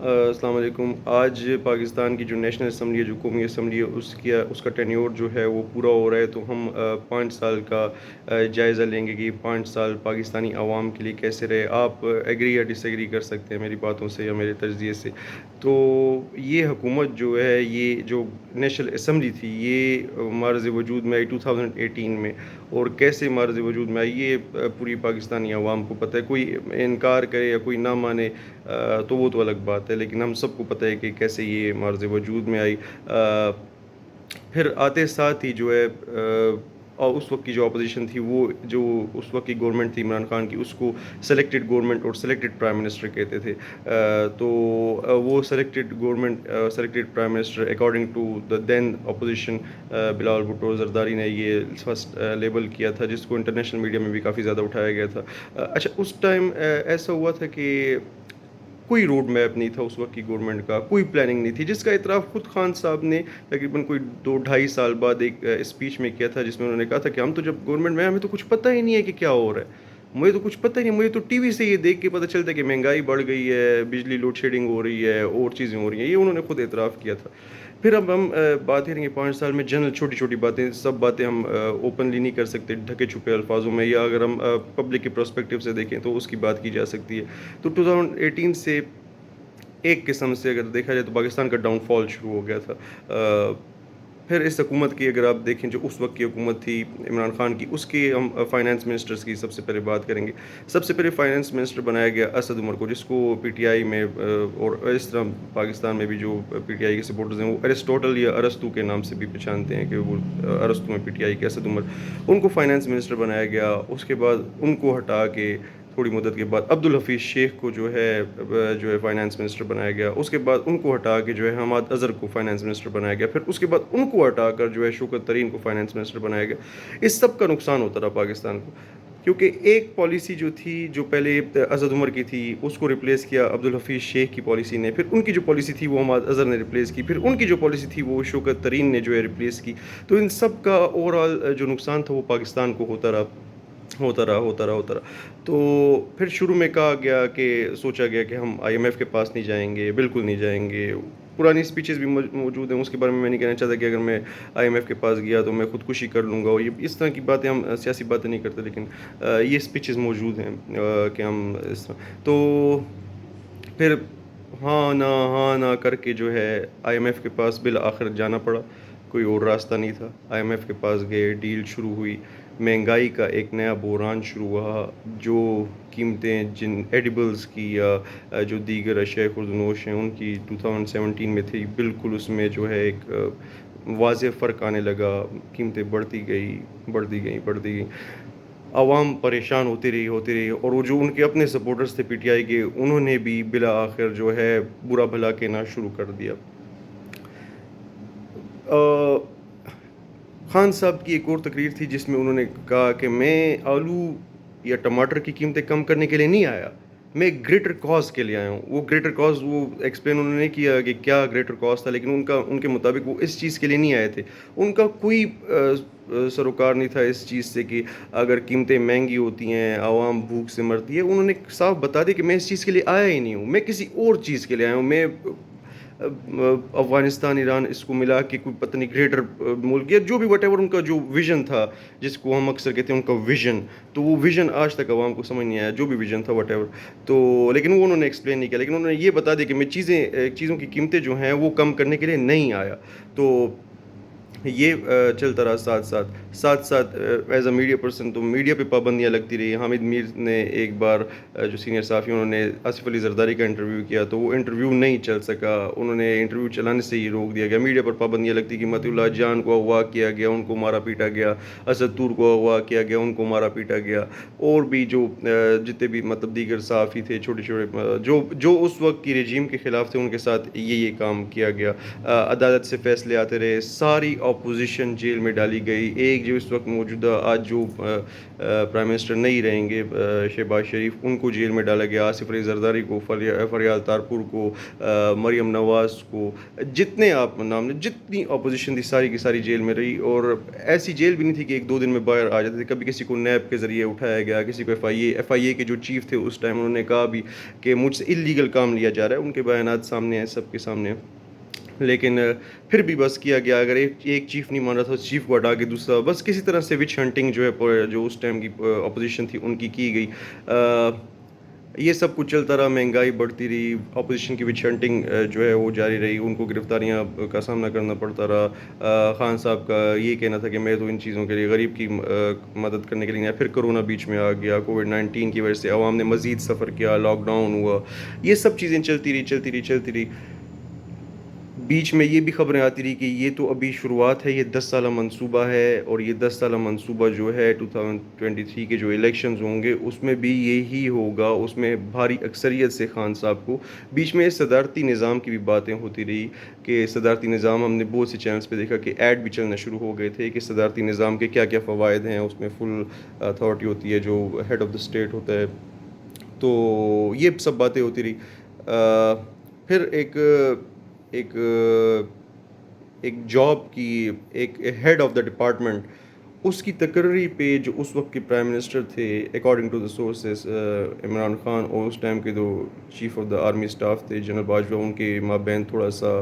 السلام علیکم۔ آج پاکستان کی جو نیشنل اسمبلی ہے، جو قومی اسمبلی ہے، اس کا ٹینیور جو ہے وہ پورا ہو رہا ہے، تو ہم 5 سال کا جائزہ لیں گے کہ 5 سال پاکستانی عوام کے لیے کیسے رہے۔ آپ ایگری یا ڈس ایگری کر سکتے ہیں میری باتوں سے یا میرے تجزیے سے۔ تو یہ حکومت جو ہے، یہ جو نیشنل اسمبلی تھی، یہ معرض وجود میں آئی 2018 میں، اور کیسے معرض وجود میں آئی یہ پوری پاکستانی عوام کو پتہ ہے۔ کوئی انکار کرے یا کوئی نہ مانے تو وہ تو الگ بات ہے، لیکن ہم سب کو پتہ ہے کہ کیسے یہ معرض وجود میں آئی۔ پھر آتے ساتھ ہی جو ہے اور اس وقت کی جو اپوزیشن تھی، وہ جو اس وقت کی گورنمنٹ تھی عمران خان کی، اس کو سلیکٹڈ گورنمنٹ اور سلیکٹڈ پرائم منسٹر کہتے تھے۔ تو وہ selected government, selected prime minister according to the then opposition, Bilawal Bhutto Zardari نے یہ فرسٹ لیبل کیا تھا، جس کو انٹرنیشنل میڈیا میں بھی کافی زیادہ اٹھایا گیا تھا۔ اچھا، اس ٹائم ایسا ہوا تھا کہ کوئی روڈ میپ نہیں تھا اس وقت کی گورنمنٹ کا، کوئی پلاننگ نہیں تھی، جس کا اعتراف خود خان صاحب نے تقریباً کوئی 2-2.5 سال بعد ایک اسپیچ میں کیا تھا، جس میں انہوں نے کہا تھا کہ ہم تو جب گورنمنٹ میں ہمیں تو کچھ پتہ ہی نہیں ہے کہ کیا ہو رہا ہے، مجھے تو کچھ پتہ ہی نہیں، مجھے تو ٹی وی سے یہ دیکھ کے پتہ چلتا ہے کہ مہنگائی بڑھ گئی ہے، بجلی لوڈ شیڈنگ ہو رہی ہے، اور چیزیں ہو رہی ہیں۔ یہ انہوں نے خود اعتراف کیا تھا۔ پھر اب ہم بات کریں گے 5 سال میں جنرل چھوٹی چھوٹی باتیں، سب باتیں ہم اوپنلی نہیں کر سکتے ڈھکے چھپے الفاظوں میں، یا اگر ہم پبلک کے پرسپیکٹیو سے دیکھیں تو اس کی بات کی جا سکتی ہے۔ تو 2018 سے ایک قسم سے اگر دیکھا جائے تو پاکستان کا ڈاؤن فال شروع ہو گیا تھا۔ پھر اس حکومت کی اگر آپ دیکھیں، جو اس وقت کی حکومت تھی عمران خان کی، اس کی ہم فائنانس منسٹرز کی سب سے پہلے بات کریں گے۔ سب سے پہلے فائنانس منسٹر بنایا گیا اسد عمر کو، جس کو پی ٹی آئی میں اور اس طرح پاکستان میں بھی جو پی ٹی آئی کے سپورٹرز ہیں، وہ ارسٹوٹل یا ارسطو کے نام سے بھی پہچانتے ہیں، کہ وہ ارسطو میں پی ٹی آئی کے اسد عمر، ان کو فائنانس منسٹر بنایا گیا۔ اس کے بعد ان کو ہٹا کے تھوڑی مدت کے بعد عبدالحفیظ شیخ کو جو ہے فائنانس منسٹر بنایا گیا۔ اس کے بعد ان کو ہٹا کے جو ہے حماد اظہر کو فائنانس منسٹر بنایا گیا۔ پھر اس کے بعد ان کو ہٹا کر جو ہے شوکت ترین کو فائنانس منسٹر بنایا گیا۔ اس سب کا نقصان ہوتا رہا پاکستان کو، کیونکہ ایک پالیسی جو تھی، جو پہلے اسد عمر کی تھی، اس کو ریپلیس کیا عبدالحفیظ شیخ کی پالیسی نے۔ پھر ان کی جو پالیسی تھی وہ حماد اظہر نے ریپلیس کی۔ پھر ان کی جو پالیسی تھی وہ شوکت ترین نے جو ہے ریپلیس کی۔ تو ان سب کا اوور آل جو نقصان تھا وہ پاکستان کو ہوتا رہا۔ تو پھر شروع میں کہا گیا کہ سوچا گیا کہ ہم آئی ایم ایف کے پاس نہیں جائیں گے، بالکل نہیں جائیں گے۔ پرانی اسپیچز بھی موجود ہیں، اس کے بارے میں نہیں کہنا چاہتا کہ اگر میں آئی ایم ایف کے پاس گیا تو میں خودکشی کر لوں گا، اور یہ اس طرح کی باتیں، ہم سیاسی باتیں نہیں کرتے، لیکن یہ اسپیچز موجود ہیں کہ ہم اس طرح۔ تو پھر ہاں نہ کر کے جو ہے آئی ایم ایف کے پاس بالآخر جانا پڑا، کوئی اور راستہ نہیں تھا۔ آئی ایم ایف کے پاس گئے، ڈیل شروع ہوئی، مہنگائی کا ایک نیا بحران شروع ہوا، جو قیمتیں جن ایڈیبلز کی یا جو دیگر اشیاء خوردنوش ہیں ان کی 2017 میں تھی، بالکل اس میں جو ہے ایک واضح فرق آنے لگا، قیمتیں بڑھتی گئیں، عوام پریشان ہوتی رہی، اور وہ جو ان کے اپنے سپورٹرز تھے پی ٹی آئی کے، انہوں نے بھی بالآخر جو ہے برا بھلا کہنا شروع کر دیا۔ خان صاحب کی ایک اور تقریر تھی جس میں انہوں نے کہا کہ میں آلو یا ٹماٹر کی قیمتیں کم کرنے کے لیے نہیں آیا، میں گریٹر کاز کے لیے آیا ہوں۔ وہ گریٹر کاز وہ ایکسپلین انہوں نے کیا کہ کیا گریٹر کاز تھا، لیکن ان کے مطابق وہ اس چیز کے لیے نہیں آئے تھے۔ ان کا کوئی سروکار نہیں تھا اس چیز سے کہ اگر قیمتیں مہنگی ہوتی ہیں عوام بھوک سے مرتی ہے۔ انہوں نے صاف بتا دیا کہ میں اس چیز کے لیے آیا ہی نہیں ہوں، میں کسی اور چیز کے لیے آیا ہوں۔ میں افغانستان، ایران، اس کو ملا کے کوئی پتہ نہیں گریٹر ملک، یا جو بھی وٹ ایور ان کا جو ویژن تھا، جس کو ہم اکثر کہتے ہیں ان کا ویژن، تو وہ ویژن آج تک عوام کو سمجھ نہیں آیا، جو بھی ویژن تھا وٹ ایور۔ تو لیکن وہ انہوں نے ایکسپلین نہیں کیا، لیکن انہوں نے یہ بتا دیا کہ میں چیزوں کی قیمتیں جو ہیں وہ کم کرنے کے لیے نہیں آیا۔ تو یہ چلتا رہا ساتھ ایز اے میڈیا پرسن، تو میڈیا پہ پابندیاں لگتی رہی۔ حامد میر نے ایک بار جو سینئر صحافی، انہوں نے آصف علی زرداری کا انٹرویو کیا، تو وہ انٹرویو نہیں چل سکا، انہوں نے انٹرویو چلانے سے ہی روک دیا گیا۔ میڈیا پر پابندیاں لگتی کہ مطیع اللہ جان کو اغوا کیا گیا، ان کو مارا پیٹا گیا، اسد طور کو اغوا کیا گیا، ان کو مارا پیٹا گیا، اور بھی جو جتنے بھی مطلب دیگر صحافی تھے چھوٹے جو اس وقت کی رجیم کے خلاف تھے، ان کے ساتھ یہ کام کیا گیا۔ عدالت سے فیصلے آتے رہے، ساری اپوزیشن جیل میں ڈالی گئی، ایک ایک جو اس وقت موجودہ آج جو پرائم منسٹر نہیں رہیں گے شہباز شریف، ان کو جیل میں ڈالا گیا، آصف علی زرداری کو، فریال تارپور کو، مریم نواز کو، جتنے آپ نام لیں، جتنی اپوزیشن تھی ساری کی ساری جیل میں رہی. اور ایسی جیل بھی نہیں تھی کہ ایک دو دن میں باہر آ جاتے تھے. کبھی کسی کو نیب کے ذریعے اٹھایا گیا، کسی کو ایف آئی اے کے جو چیف تھے اس ٹائم انہوں نے کہا بھی کہ مجھ سے اللیگل کام لیا جا رہا ہے. ان کے بیانات سامنے ہیں، سب کے سامنے ہیں. لیکن پھر بھی بس کیا گیا. اگر ایک چیف نہیں مان رہا تھا، اس چیف کو ہٹا کے دوسرا، بس کسی طرح سے وچ ہنٹنگ جو ہے جو اس ٹائم کی اپوزیشن تھی ان کی گئی. یہ سب کچھ چلتا رہا، مہنگائی بڑھتی رہی، اپوزیشن کی وچ ہنٹنگ جو ہے وہ جاری رہی، ان کو گرفتاریاں کا سامنا کرنا پڑتا رہا. خان صاحب کا یہ کہنا تھا کہ میں تو ان چیزوں کے لیے غریب کی مدد کرنے کے لیے نہیں. پھر کرونا بیچ میں آ گیا، کووڈ-19 کی وجہ سے عوام نے مزید سفر کیا، لاک ڈاؤن ہوا. یہ سب چیزیں چلتی رہی. بیچ میں یہ بھی خبریں آتی رہی کہ یہ تو ابھی شروعات ہے، یہ 10 سالہ منصوبہ ہے، اور یہ 10 سالہ منصوبہ جو ہے 2023 کے جو الیکشنز ہوں گے اس میں بھی یہی ہوگا، اس میں بھاری اکثریت سے خان صاحب کو. بیچ میں صدارتی نظام کی بھی باتیں ہوتی رہی کہ صدارتی نظام، ہم نے بہت سے چینلز پہ دیکھا کہ ایڈ بھی چلنا شروع ہو گئے تھے کہ صدارتی نظام کے کیا کیا فوائد ہیں. اس میں فل اتھارٹی ہوتی ہے، جو ہیڈ آف دا اسٹیٹ ہوتا ہے. تو یہ سب باتیں ہوتی رہی. پھر ایک ایک جاب کی، ایک ہیڈ آف دا ڈپارٹمنٹ، اس کی تقرری پہ جو اس وقت کے پرائم منسٹر تھے according to the sources Imran Khan, اور اس ٹائم کے جو chief of the army staff تھے جنرل باجوہ، ان کے مابین تھوڑا سا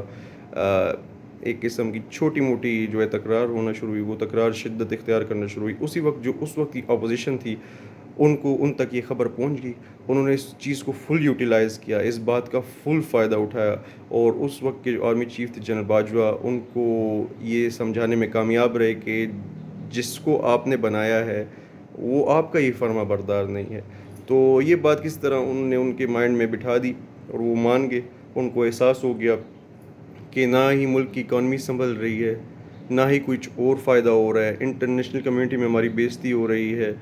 ایک قسم کی چھوٹی موٹی جو ہے تکرار ہونا شروع ہوئی. وہ تکرار شدت اختیار کرنا شروع ہوئی. اسی وقت جو اس وقت کی اپوزیشن تھی ان تک یہ خبر پہنچ گئی. انہوں نے اس چیز کو فل یوٹیلائز کیا، اس بات کا فل فائدہ اٹھایا. اور اس وقت کے جو آرمی چیف تھے جنرل باجوہ، ان کو یہ سمجھانے میں کامیاب رہے کہ جس کو آپ نے بنایا ہے وہ آپ کا ہی فرما بردار نہیں ہے. تو یہ بات کس طرح انہوں نے ان کے مائنڈ میں بٹھا دی اور وہ مان گئے. ان کو احساس ہو گیا کہ نہ ہی ملک کی اکانومی سنبھل رہی ہے، نہ ہی کچھ اور فائدہ ہو رہا ہے. انٹرنیشنل کمیونٹی میں ہماری بےزتی ہو رہی ہے.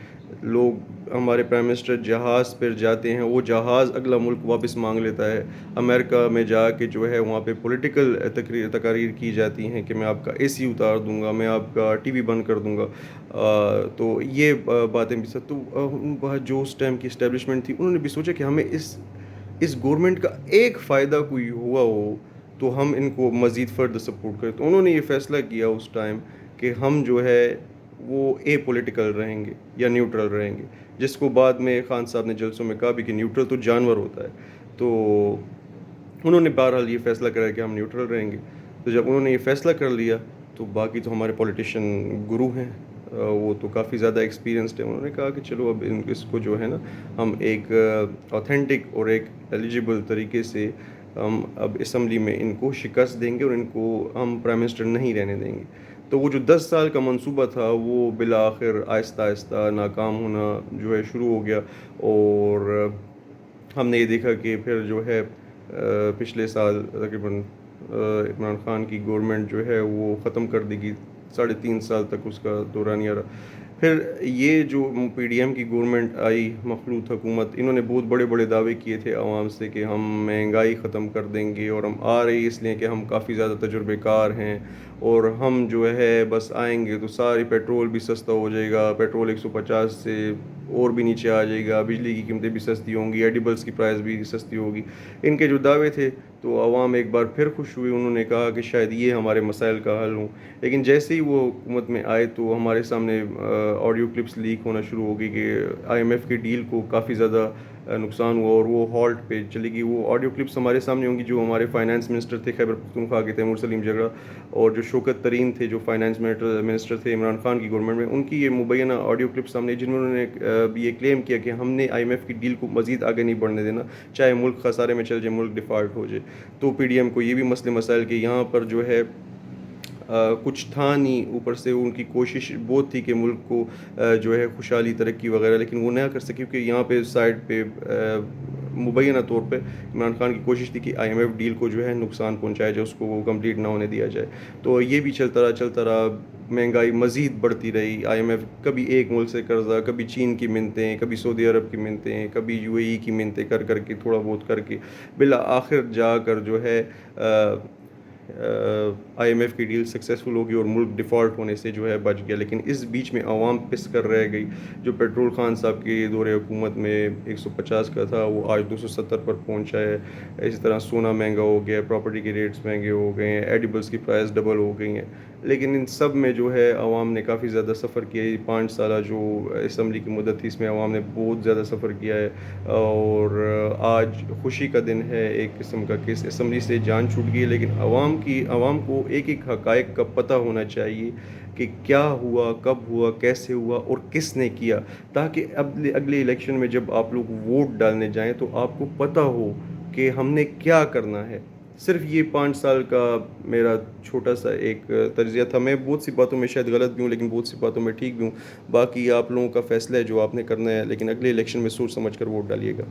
لوگ، ہمارے پرائم منسٹر جہاز پر جاتے ہیں، وہ جہاز اگلا ملک واپس مانگ لیتا ہے. امریکہ میں جا کے جو ہے وہاں پہ پولیٹیکل تقاریر کی جاتی ہیں کہ میں آپ کا اے سی اتار دوں گا، میں آپ کا ٹی وی بند کر دوں گا. تو یہ باتیں بھی سب تو جو اس ٹائم کی اسٹیبلشمنٹ تھی، انہوں نے بھی سوچا کہ ہمیں اس گورنمنٹ کا ایک فائدہ کوئی ہوا ہو تو ہم ان کو مزید فردر سپورٹ کریں. تو انہوں نے یہ فیصلہ کیا اس ٹائم کہ ہم جو ہے وہ اے پولیٹیکل رہیں گے یا نیوٹرل رہیں گے، جس کو بعد میں خان صاحب نے جلسوں میں کہا بھی کہ نیوٹرل تو جانور ہوتا ہے. تو انہوں نے بہرحال یہ فیصلہ کرا کہ ہم نیوٹرل رہیں گے. تو جب انہوں نے یہ فیصلہ کر لیا تو باقی تو ہمارے پولیٹیشین گرو ہیں، وہ تو کافی زیادہ ایکسپیرینسڈ ہیں. انہوں نے کہا کہ چلو اب اس کو جو ہے نا ہم ایک اوتھینٹک اور ایک ایلیجیبل طریقے سے ہم اب اسمبلی میں ان کو شکست دیں گے اور ان کو ہم پرائم منسٹر نہیں رہنے دیں گے. تو وہ جو 10 سال کا منصوبہ تھا وہ بالآخر آہستہ آہستہ ناکام ہونا جو ہے شروع ہو گیا. اور ہم نے یہ دیکھا کہ پھر جو ہے پچھلے سال تقریباً عمران خان کی گورنمنٹ جو ہے وہ ختم کر دی گئی. 3.5 سال تک اس کا دورانیہ رہا. پھر یہ جو پی ڈی ایم کی گورنمنٹ آئی، مخلوط حکومت، انہوں نے بہت بڑے بڑے دعوے کیے تھے عوام سے کہ ہم مہنگائی ختم کر دیں گے، اور ہم آ رہے اس لیے کہ ہم کافی زیادہ تجربے کار ہیں، اور ہم جو ہے بس آئیں گے تو ساری پیٹرول بھی سستا ہو جائے گا، پیٹرول 150 سے اور بھی نیچے آ جائے گا، بجلی کی قیمتیں بھی سستی ہوں گی، ایڈیبلس کی پرائز بھی سستی ہوگی. ان کے جو دعوے تھے تو عوام ایک بار پھر خوش ہوئی. انہوں نے کہا کہ شاید یہ ہمارے مسائل کا حل ہوں. لیکن جیسے ہی وہ حکومت میں آئے تو ہمارے سامنے آڈیو کلپس لیک ہونا شروع ہو گئی کہ آئی ایم ایف کی ڈیل کو کافی زیادہ نقصان ہوا اور وہ ہالٹ پہ چلی گئی. وہ آڈیو کلپس ہمارے سامنے ہوں گی جو ہمارے فائنانس منسٹر تھے خیبر پختونخوا کے تیمور سلیم جگرا، اور جو شوکت ترین تھے جو فائنانس منسٹر تھے عمران خان کی گورنمنٹ میں، ان کی یہ مبینہ آڈیو کلپس سامنے جن میں انہوں نے بھی یہ کلیم کیا کہ ہم نے آئی ایم ایف کی ڈیل کو مزید آگے نہیں بڑھنے دینا، چاہے ملک خسارے میں چل جائے، ملک ڈیفالٹ ہو جائے. تو پی ڈی ایم کو یہ بھی مسئلے مسائل کہ یہاں پر جو ہے کچھ تھا نہیں، اوپر سے ان کی کوشش بہت تھی کہ ملک کو جو ہے خوشحالی، ترقی وغیرہ، لیکن وہ نہ کر سکے کیونکہ یہاں پہ سائڈ پہ مبینہ طور پہ عمران خان کی کوشش تھی کہ آئی ایم ایف ڈیل کو جو ہے نقصان پہنچایا جائے، اس کو وہ کمپلیٹ نہ ہونے دیا جائے. تو یہ بھی چلتا رہا. مہنگائی مزید بڑھتی رہی. آئی ایم ایف کبھی ایک ملک سے قرضہ، کبھی چین کی منتیں، کبھی سعودی عرب کی منتیں، کبھی یو اے ای کی منتیں کر کے تھوڑا بہت کر کے بالآخر جا کر جو ہے IMF کی ڈیل سکسیزفل ہوگی اور ملک ڈیفالٹ ہونے سے جو ہے بچ گیا، لیکن اس بیچ میں عوام پس کر رہ گئی. جو پیٹرول خان صاحب کی دور حکومت میں 150 کا تھا وہ آج 270 پر پہنچا ہے. اسی طرح سونا مہنگا ہو گیا، پراپرٹی کے ریٹس مہنگے ہو گئے ہیں، ایڈیبلس کی پرائس ڈبل ہو گئی ہیں. لیکن ان سب میں جو ہے عوام نے کافی زیادہ سفر کیا ہے. 5 سالہ جو اسمبلی کی مدت تھی اس میں عوام نے بہت زیادہ سفر کیا ہے، اور آج خوشی کا دن ہے ایک قسم کا کہ اس اسمبلی سے جان چھوٹ گئی ہے. لیکن عوام کو ایک ایک حقائق کا پتہ ہونا چاہیے کہ کیا ہوا، کب ہوا، کیسے ہوا اور کس نے کیا، تاکہ اگلے الیکشن میں جب آپ لوگ ووٹ ڈالنے جائیں تو آپ کو پتہ ہو کہ ہم نے کیا کرنا ہے. صرف یہ 5 سال کا میرا چھوٹا سا ایک تجزیہ تھا. میں بہت سی باتوں میں شاید غلط بھی ہوں لیکن بہت سی باتوں میں ٹھیک بھی ہوں. باقی آپ لوگوں کا فیصلہ ہے جو آپ نے کرنا ہے، لیکن اگلے الیکشن میں سوچ سمجھ کر ووٹ ڈالیے گا.